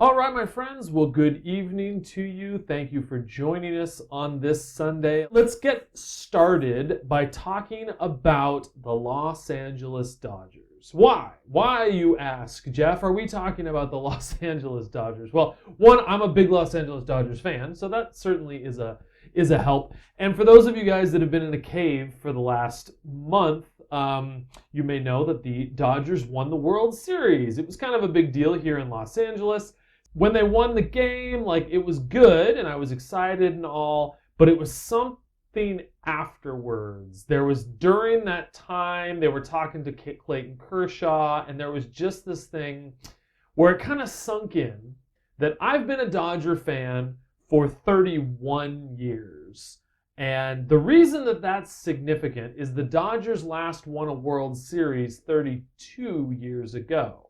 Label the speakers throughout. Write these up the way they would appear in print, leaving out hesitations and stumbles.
Speaker 1: All right, my friends. Well, good evening to you. Thank you for joining us on this Sunday. Let's get started by talking about the Los Angeles Dodgers. Why? Why, you ask, Jeff, are we talking about the Los Angeles Dodgers? Well, one, I'm a big Los Angeles Dodgers fan, so that certainly is a help. And for those of you guys that have been in a cave for the last month, you may know that the Dodgers won the World Series. It was kind of a big deal here in Los Angeles. When they won the game, it was good and I was excited and all, but it was something afterwards. There was, during that time, they were talking to Clayton Kershaw, and there was just this thing where it kind of sunk in that I've been a Dodger fan for 31 years. And the reason that that's significant is the Dodgers last won a World Series 32 years ago.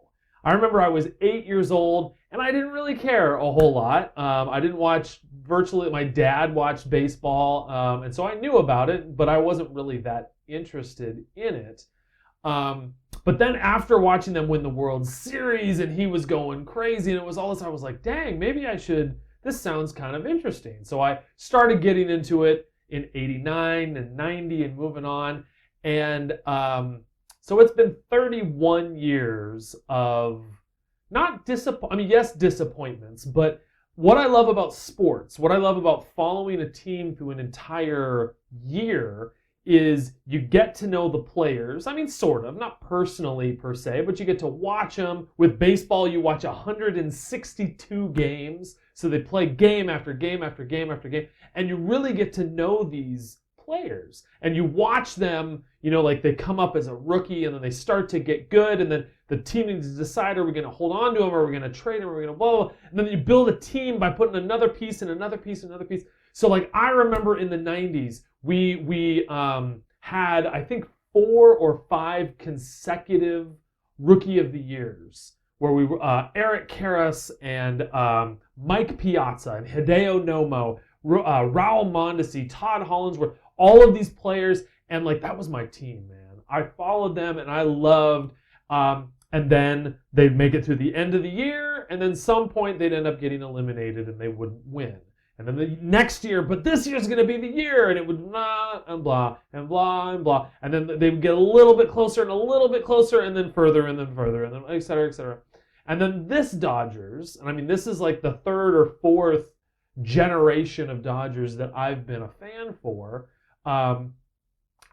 Speaker 1: I remember I was 8 years old, and I didn't really care a whole lot. I didn't watch virtually. My dad watched baseball, and so I knew about it, but I wasn't really that interested in it. But then after watching them win the World Series, and he was going crazy, and it was all this, I was like, dang, maybe I should. This sounds kind of interesting. So I started getting into it in 89 and 90 and moving on. And so it's been 31 years of not disappointments, but what I love about sports, what I love about following a team through an entire year is you get to know the players. I mean, sort of, not personally per se, but you get to watch them. With baseball, you watch 162 games. So they play game after game after game after game, and you really get to know these players. And you watch them, they come up as a rookie, and then they start to get good, and then the team needs to decide, are we going to hold on to them, or are we going to trade them, or are we going to blah, blah, blah. And then you build a team by putting another piece and another piece and another piece. So I remember in the 90s, we had, I think, 4 or 5 consecutive Rookie of the Years, where we were Eric Karras and Mike Piazza and Hideo Nomo, Raul Mondesi, Todd Hollandsworth, all of these players, and that was my team, man. I followed them and I loved, and then they'd make it through the end of the year, and then some point they'd end up getting eliminated and they wouldn't win. And then the next year, but this year's going to be the year, and it would blah and blah and blah and blah. And then they would get a little bit closer and a little bit closer, and then further and then further, and then et cetera, et cetera. And then this Dodgers, and I mean, this is the 3rd or 4th generation of Dodgers that I've been a fan for,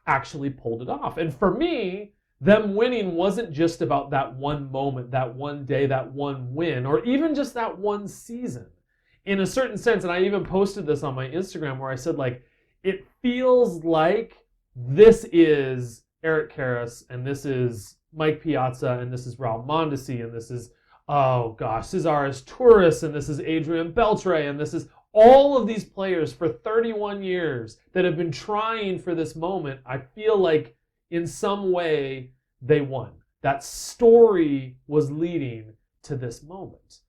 Speaker 1: actually pulled it off. And for me, them winning wasn't just about that one moment, that one day, that one win, or even just that one season. In a certain sense, and I even posted this on my Instagram where I said, it feels like this is Eric Karras, and this is Mike Piazza, and this is Raul Mondesi, and this is, Cesar Torres, and this is Adrian Beltre, and this is all of these players for 31 years that have been trying for this moment. I feel like in some way they won. That story was leading to this moment.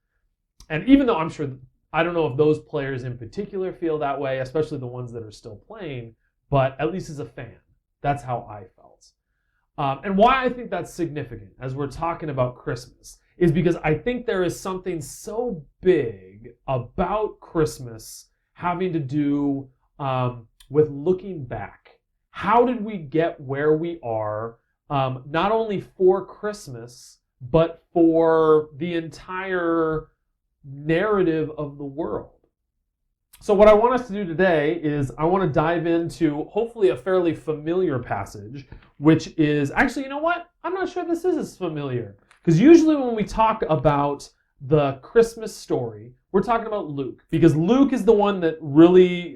Speaker 1: And even though I'm sure, I don't know if those players in particular feel that way, especially the ones that are still playing, but at least as a fan, that's how I felt. And why I think that's significant as we're talking about Christmas is because I think there is something so big about Christmas having to do with looking back. How did we get where we are, not only for Christmas, but for the entire narrative of the world? So what I want us to do today is I want to dive into hopefully a fairly familiar passage, which is actually, you know what? I'm not sure this is as familiar. Because usually when we talk about the Christmas story, we're talking about Luke. Because Luke is the one that really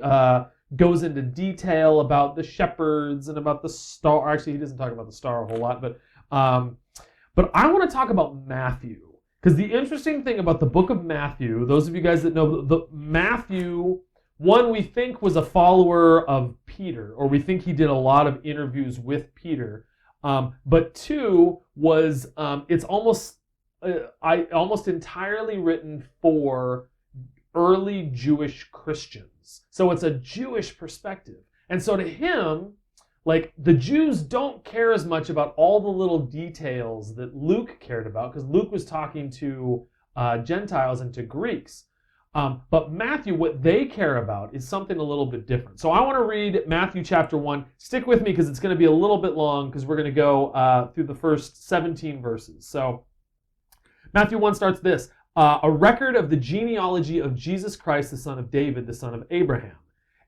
Speaker 1: goes into detail about the shepherds and about the star. Actually, he doesn't talk about the star a whole lot, but I want to talk about Matthew. Because the interesting thing about the book of Matthew, those of you guys that know, Matthew, one, we think was a follower of Peter, or we think he did a lot of interviews with Peter. But 2 was, it's almost entirely written for early Jewish Christians. So it's a Jewish perspective. And so to him, the Jews don't care as much about all the little details that Luke cared about, because Luke was talking to Gentiles and to Greeks. But Matthew, what they care about is something a little bit different. So I want to read Matthew chapter 1. Stick with me because it's going to be a little bit long because we're going to go through the first 17 verses. So Matthew 1 starts this. A record of the genealogy of Jesus Christ, the son of David, the son of Abraham.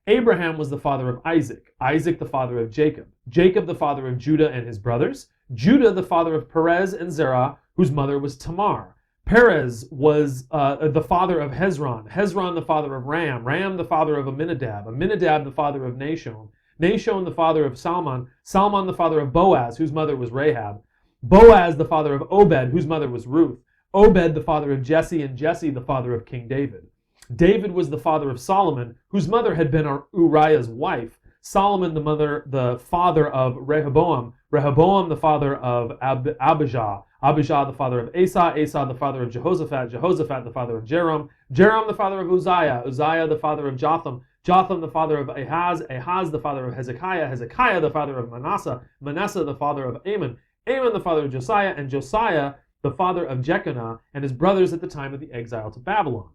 Speaker 1: Abraham was the father of Isaac. Isaac the father of Jacob. Jacob the father of Judah and his brothers. Judah the father of Perez and Zerah, whose mother was Tamar. Perez was the father of Hezron. Hezron the father of Ram. Ram the father of Amminadab. Amminadab the father of Nahshon. Nahshon the father of Salmon. Salmon the father of Boaz, whose mother was Rahab. Boaz the father of Obed, whose mother was Ruth. Obed the father of Jesse, and Jesse the father of King David. David was the father of Solomon, whose mother had been Uriah's wife. Solomon the father of Rehoboam. Rehoboam the father of Abijah. Abijah the father of Asa. Asa the father of Jehoshaphat. Jehoshaphat the father of Jerom. Jerom the father of Uzziah. Uzziah the father of Jotham. Jotham the father of Ahaz. Ahaz the father of Hezekiah. Hezekiah the father of Manasseh. Manasseh the father of Amon. Amon the father of Josiah. And Josiah the father of Jeconiah and his brothers at the time of the exile to Babylon.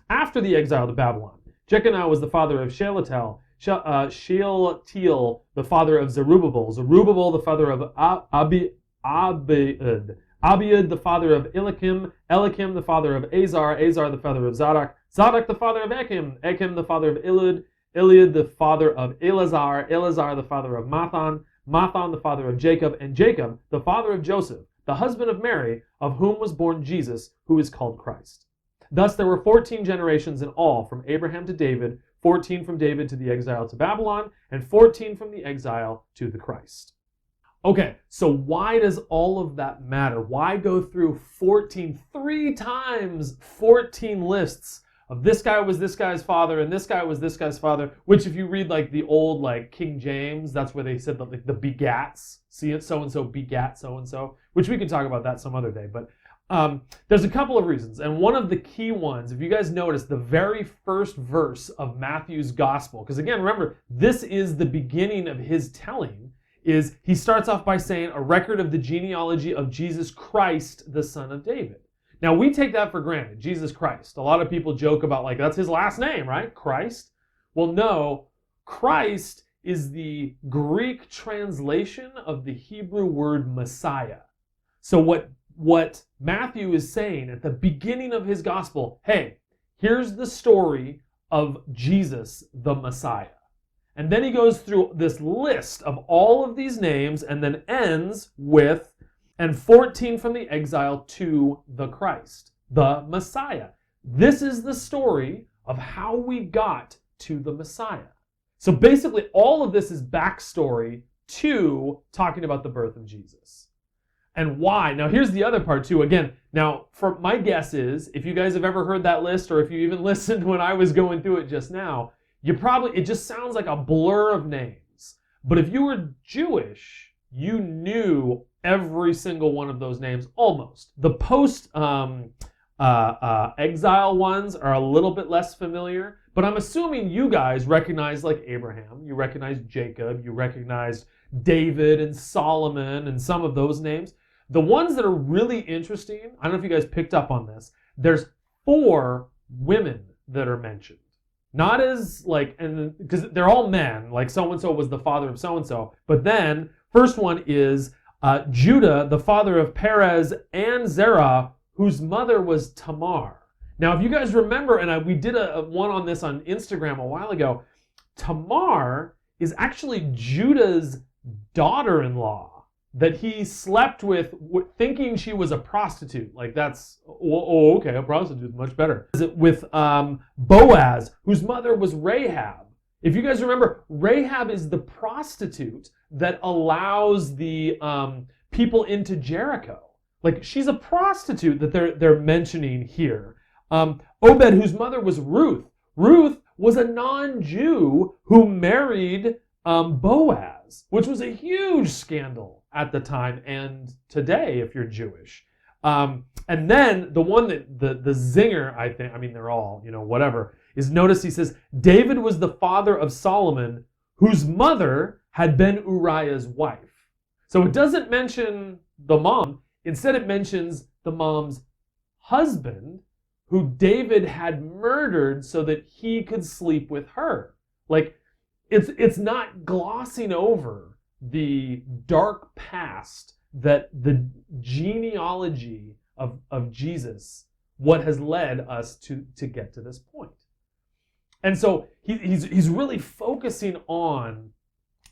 Speaker 1: After the exile to Babylon, Jeconiah was the father of Shealtiel. Shealtiel the father of Zerubbabel. Zerubbabel the father of Abiud. Abiud the father of Eliakim. Eliakim the father of Azar. Azar the father of Zadok. Zadok the father of Achim. Achim the father of Eliud. Eliud the father of Eleazar. Eleazar the father of Mathan. Mathan the father of Jacob. And Jacob the father of Joseph, the husband of Mary, of whom was born Jesus, who is called Christ. Thus there were 14 generations in all, from Abraham to David, 14 from David to the exile to Babylon, and 14 from the exile to the Christ. Okay, so why does all of that matter? Why go through 14, 3 times 14 lists of this guy was this guy's father, and this guy was this guy's father, which if you read like the old like King James, that's where they said the begats. See it, so-and-so begat so-and-so, which we can talk about that some other day. But there's a couple of reasons. And one of the key ones, if you guys notice, the very first verse of Matthew's gospel, because again, remember, this is the beginning of his telling, is he starts off by saying a record of the genealogy of Jesus Christ, the son of David. Now, we take that for granted, Jesus Christ. A lot of people joke about, like, that's his last name, right? Christ. Well, no, Christ is the Greek translation of the Hebrew word Messiah. So what Matthew is saying at the beginning of his gospel, hey, here's the story of Jesus, the Messiah. And then he goes through this list of all of these names and then ends with, and 14 from the exile to the Christ, the Messiah. This is the story of how we got to the Messiah. So basically all of this is backstory to talking about the birth of Jesus. And why? Now here's the other part too. Again, now for my guess is, if you guys have ever heard that list, or if you even listened when I was going through it just now, it just sounds like a blur of names. But if you were Jewish, you knew every single one of those names almost. The post exile ones are a little bit less familiar, but I'm assuming you guys recognize like Abraham, you recognize Jacob, you recognize David and Solomon and some of those names. The ones that are really interesting, I don't know if you guys picked up on this, there's 4 women that are mentioned. Not as like, and because they're all men, like so-and-so was the father of so-and-so, but then first one is Judah, the father of Perez and Zerah, whose mother was Tamar. Now, if you guys remember, and we did a one on this on Instagram a while ago, Tamar is actually Judah's daughter-in-law that he slept with thinking she was a prostitute. Like that's, oh, okay, a prostitute is much better. With Boaz, whose mother was Rahab. If you guys remember, Rahab is the prostitute that allows the people into Jericho. Like she's a prostitute that they're mentioning here. Obed, whose mother was Ruth. Ruth was a non-Jew who married Boaz, which was a huge scandal at the time and today if you're Jewish. And then the one that the zinger, I mean they're all, whatever, is notice he says, David was the father of Solomon, whose mother had been Uriah's wife. So it doesn't mention the mom. Instead it mentions the mom's husband who David had murdered so that he could sleep with her. Like, it's not glossing over the dark past that the genealogy of Jesus, what has led us to get to this point. And so he's really focusing on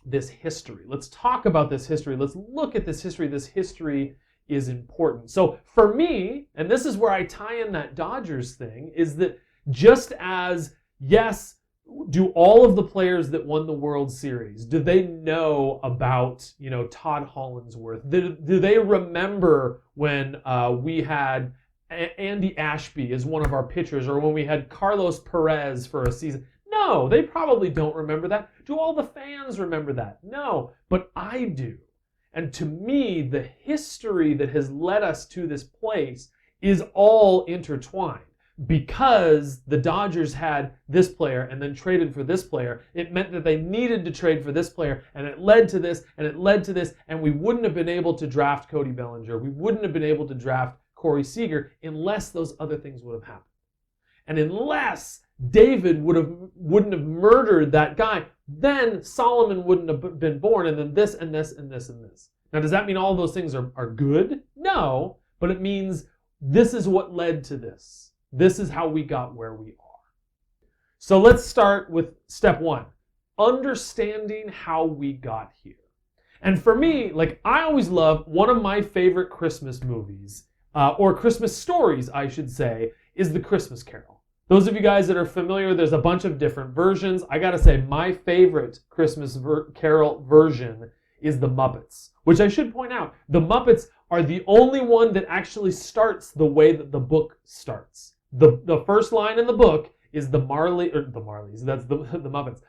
Speaker 1: this history. Let's talk about this history. Let's look at this history. This history is important. So for me, and this is where I tie in that Dodgers thing, is that just as, yes, do all of the players that won the World Series, do they know about, Todd Hollandsworth? Do they remember when we had Andy Ashby as one of our pitchers, or when we had Carlos Perez for a season? No, they probably don't remember that. Do all the fans remember that? No, but I do. And to me, the history that has led us to this place is all intertwined. Because the Dodgers had this player and then traded for this player, it meant that they needed to trade for this player, and it led to this, and it led to this, and we wouldn't have been able to draft Cody Bellinger. We wouldn't have been able to draft Corey Seager unless those other things would have happened. And unless David wouldn't have murdered that guy, then Solomon wouldn't have been born, and then this and this and this and this. Now, does that mean all of those things are good? No, but it means this is what led to this. This is how we got where we are. So let's start with step one, understanding how we got here. And for me, I always love, one of my favorite Christmas movies, or Christmas stories, I should say, is The Christmas Carol. Those of you guys that are familiar, there's a bunch of different versions. I gotta say, my favorite Christmas Carol version is The Muppets, which I should point out, The Muppets are the only one that actually starts the way that the book starts. The first line in the book is the Marleys, that's the Muppets.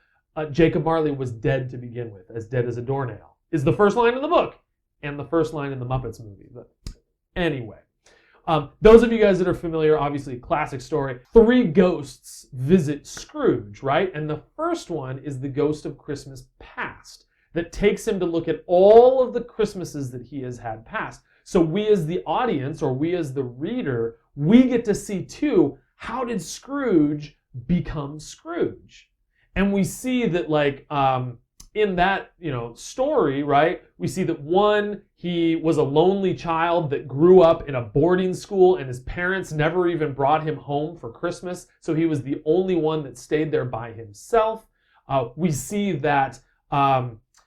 Speaker 1: Jacob Marley was dead to begin with, as dead as a doornail, is the first line in the book, and the first line in the Muppets movie. But anyway, those of you guys that are familiar, obviously, classic story. 3 ghosts visit Scrooge, right? And the first one is the ghost of Christmas past, that takes him to look at all of the Christmases that he has had past. So we as the audience, or we as the reader, we get to see too, how did Scrooge become Scrooge? And we see that in that, story, right? We see that one, he was a lonely child that grew up in a boarding school and his parents never even brought him home for Christmas. So he was the only one that stayed there by himself. We see that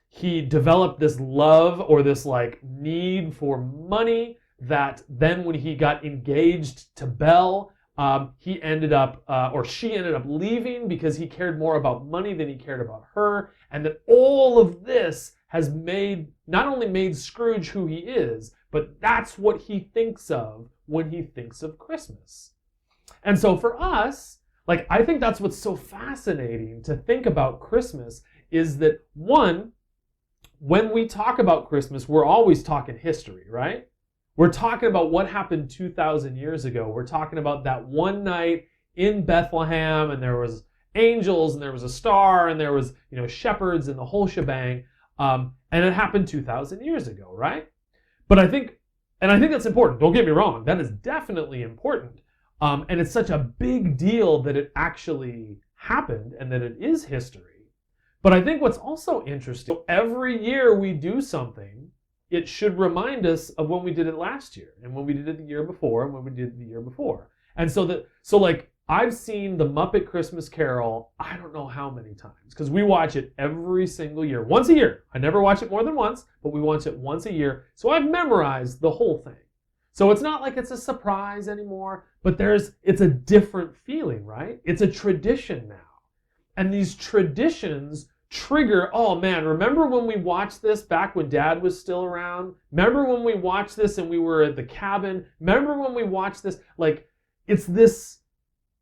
Speaker 1: he developed this love or this need for money that then when he got engaged to Belle, he ended up, or she ended up leaving because he cared more about money than he cared about her. And that all of this has not only made Scrooge who he is, but that's what he thinks of when he thinks of Christmas. And so for us, I think that's what's so fascinating to think about Christmas is that, one, when we talk about Christmas, we're always talking history, right? We're talking about what happened 2,000 years ago. We're talking about that one night in Bethlehem, and there was angels, and there was a star, and there was, shepherds, and the whole shebang. And it happened 2,000 years ago, right? But I think that's important. Don't get me wrong. That is definitely important. And it's such a big deal that it actually happened and that it is history. But I think what's also interesting, every year we do something, it should remind us of when we did it last year, and when we did it the year before, and when we did it the year before. And so I've seen the Muppet Christmas Carol, I don't know how many times, because we watch it every single year, once a year. I never watch it more than once, but we watch it once a year. So I've memorized the whole thing. So it's not like it's a surprise anymore, but it's a different feeling, right? It's a tradition now. And these traditions trigger, oh man, remember when we watched this back when Dad was still around? Remember when we watched this and we were at the cabin? Remember when we watched this? It's this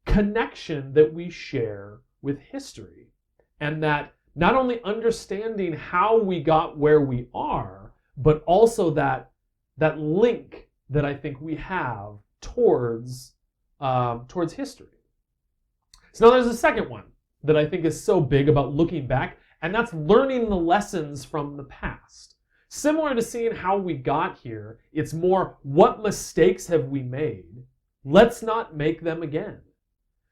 Speaker 1: connection that we share with history. And that not only understanding how we got where we are, but also that link that I think we have towards history. So now there's a second one that I think is so big about looking back, and that's learning the lessons from the past. Similar to seeing how we got here, it's more what mistakes have we made Let's not make them again.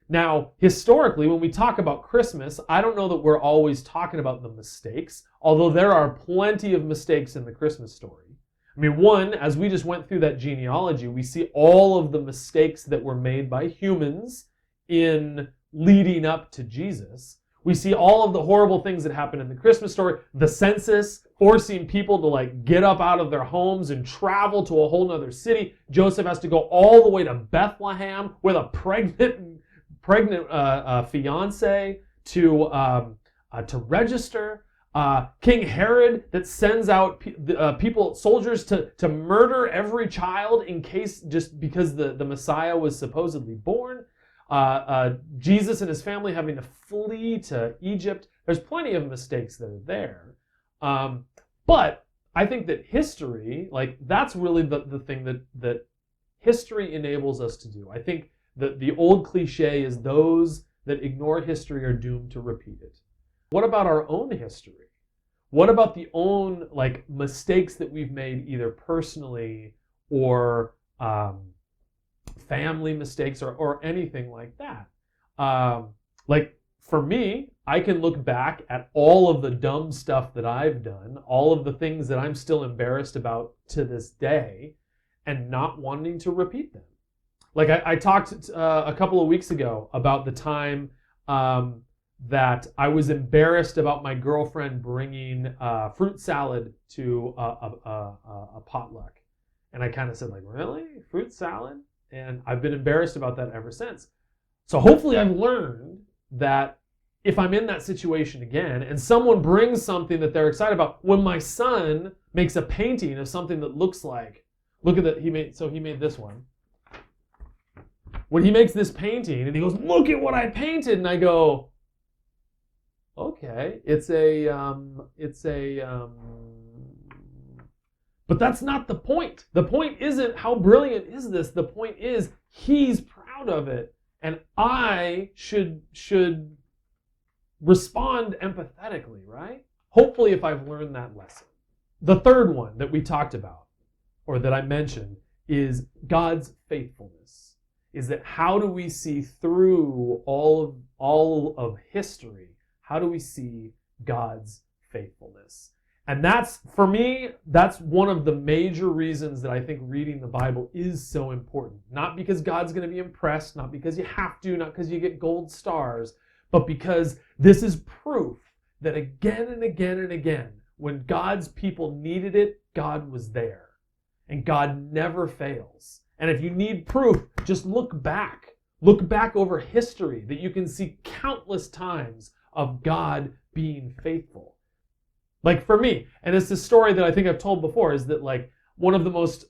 Speaker 1: Now, historically, when we talk about Christmas, I don't know that we're always talking about the mistakes, although there are plenty of mistakes in the Christmas story. I mean, one, as we just went through that genealogy, we see all of the mistakes that were made by humans in leading up to Jesus. We see all of the horrible things that happen in the Christmas story. The census, forcing people to get up out of their homes and travel to a whole nother city. Joseph has to go all the way to Bethlehem with a pregnant fiance to register. King Herod that sends out soldiers to murder every child in case, just because the Messiah was supposedly born. Jesus and his family having to flee to Egypt. There's plenty of mistakes that are there. But I think that history, that's really the thing that history enables us to do. I think that the old cliche is those that ignore history are doomed to repeat it. What about our own history? What about the own mistakes that we've made either personally or family mistakes or anything like that? For me, I can look back at all of the dumb stuff that I've done, all of the things that I'm still embarrassed about to this day, and not wanting to repeat them. I talked a couple of weeks ago about the time that I was embarrassed about my girlfriend bringing fruit salad to a potluck. And I kind of said, really? Fruit salad? And I've been embarrassed about that ever since. So hopefully I've learned that if I'm in that situation again and someone brings something that they're excited about, when my son makes a painting of something that looks like, look at that, he made this one. When he makes this painting and he goes, look at what I painted, and I go, okay, but that's not the point. The point isn't how brilliant is this. The point is he's proud of it, and I should respond empathetically, right? Hopefully, if I've learned that lesson. The third one that we talked about, or that I mentioned, is God's faithfulness. Is that how do we see through all of history? How do we see God's faithfulness? And that's, for me, that's one of the major reasons that I think reading the Bible is so important. Not because God's going to be impressed, not because you have to, not because you get gold stars, but because this is proof that again and again and again, when God's people needed it, God was there. And God never fails. And if you need proof, just look back. Look back over history that you can see countless times of God being faithful. For me, and it's this story that I think I've told before, is that one of the most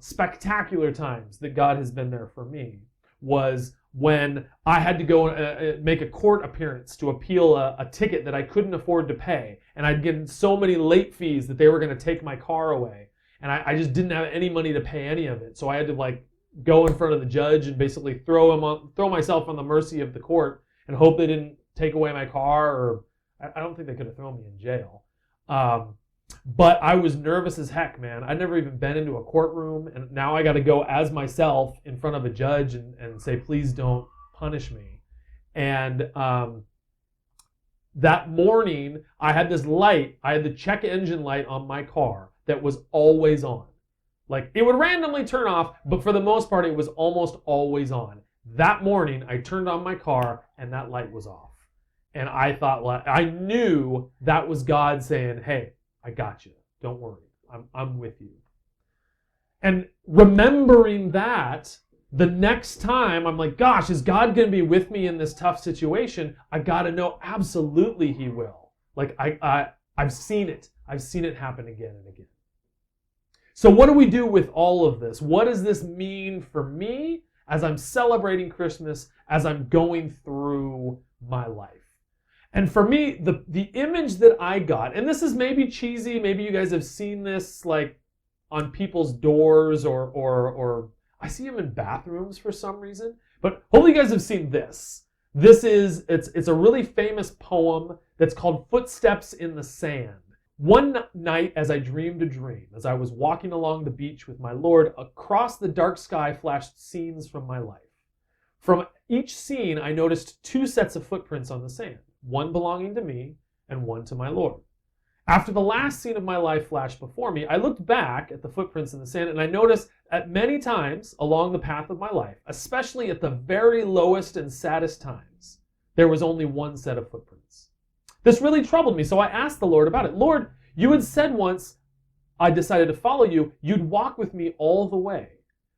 Speaker 1: spectacular times that God has been there for me was when I had to go make a court appearance to appeal a ticket that I couldn't afford to pay. And I'd gotten so many late fees that they were going to take my car away. And I just didn't have any money to pay any of it. So I had to go in front of the judge and basically throw myself on the mercy of the court and hope they didn't take away my car, or I don't think they could have thrown me in jail. But I was nervous as heck, man. I'd never even been into a courtroom, and now I got to go as myself in front of a judge and say, please don't punish me. And that morning, I had this light. I had the check engine light on my car that was always on. It would randomly turn off, but for the most part, it was almost always on. That morning, I turned on my car, and that light was off. And I thought, I knew that was God saying, hey, I got you. Don't worry. I'm with you. And remembering that, the next time, I'm like, gosh, is God going to be with me in this tough situation? I got to know absolutely he will. I've seen it. I've seen it happen again and again. So what do we do with all of this? What does this mean for me as I'm celebrating Christmas, as I'm going through my life? And for me, the image that I got, and this is maybe cheesy, maybe you guys have seen this on people's doors or I see them in bathrooms for some reason, but hopefully you guys have seen this. It's a really famous poem that's called Footsteps in the Sand. One night, as I dreamed a dream, as I was walking along the beach with my Lord, across the dark sky flashed scenes from my life. From each scene, I noticed two sets of footprints on the sand, one belonging to me and one to my Lord. After the last scene of my life flashed before me, I looked back at the footprints in the sand and I noticed at many times along the path of my life, especially at the very lowest and saddest times, there was only one set of footprints. This really troubled me, so I asked the Lord about it. Lord, you had said once I decided to follow you, you'd walk with me all the way.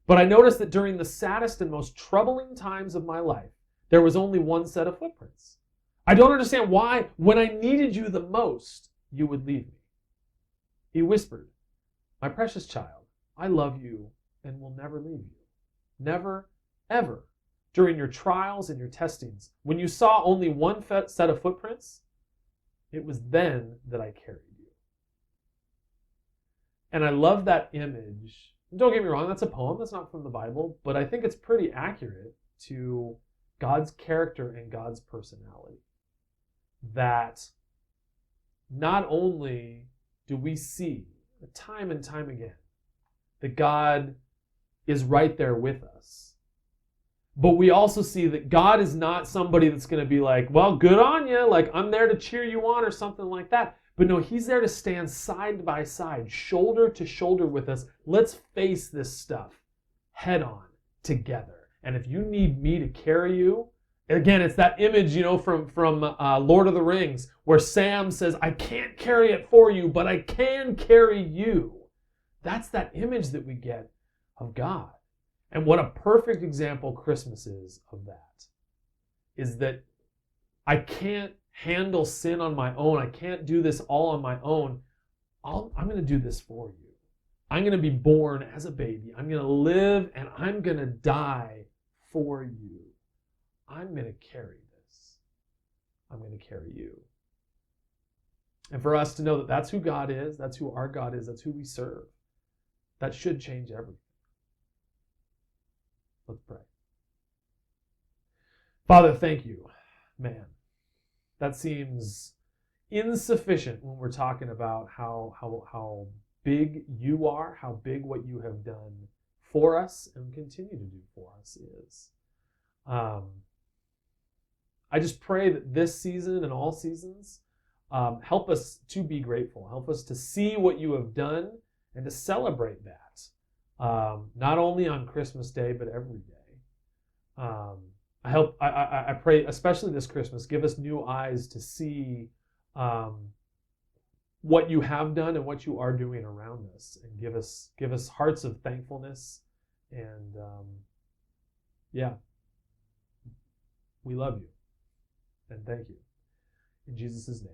Speaker 1: But I noticed that during the saddest and most troubling times of my life, there was only one set of footprints. I don't understand why, when I needed you the most, you would leave me. He whispered, my precious child, I love you and will never leave you. Never, ever. During your trials and your testings, when you saw only one set of footprints, it was then that I carried you. And I love that image. Don't get me wrong, that's a poem, that's not from the Bible, but I think it's pretty accurate to God's character and God's personality. That not only do we see time and time again that God is right there with us, but we also see that God is not somebody that's going to be like, well, good on you, like I'm there to cheer you on or something like that. But no, he's there to stand side by side, shoulder to shoulder with us. Let's face this stuff head on together. And if you need me to carry you, again, it's that image, from Lord of the Rings, where Sam says, I can't carry it for you, but I can carry you. That's that image that we get of God. And what a perfect example Christmas is of that, is that I can't handle sin on my own. I can't do this all on my own. I'm going to do this for you. I'm going to be born as a baby. I'm going to live and I'm going to die for you. I'm going to carry this. I'm going to carry you. And for us to know that that's who God is, that's who our God is, that's who we serve, that should change everything. Let's pray. Father, thank you. Man, that seems insufficient when we're talking about how big you are, how big what you have done for us and continue to do for us is. I just pray that this season and all seasons help us to be grateful. Help us to see what you have done and to celebrate that. Not only on Christmas Day, but every day. I pray, especially this Christmas, give us new eyes to see what you have done and what you are doing around us, and give us hearts of thankfulness. And we love you and thank you in Jesus' name.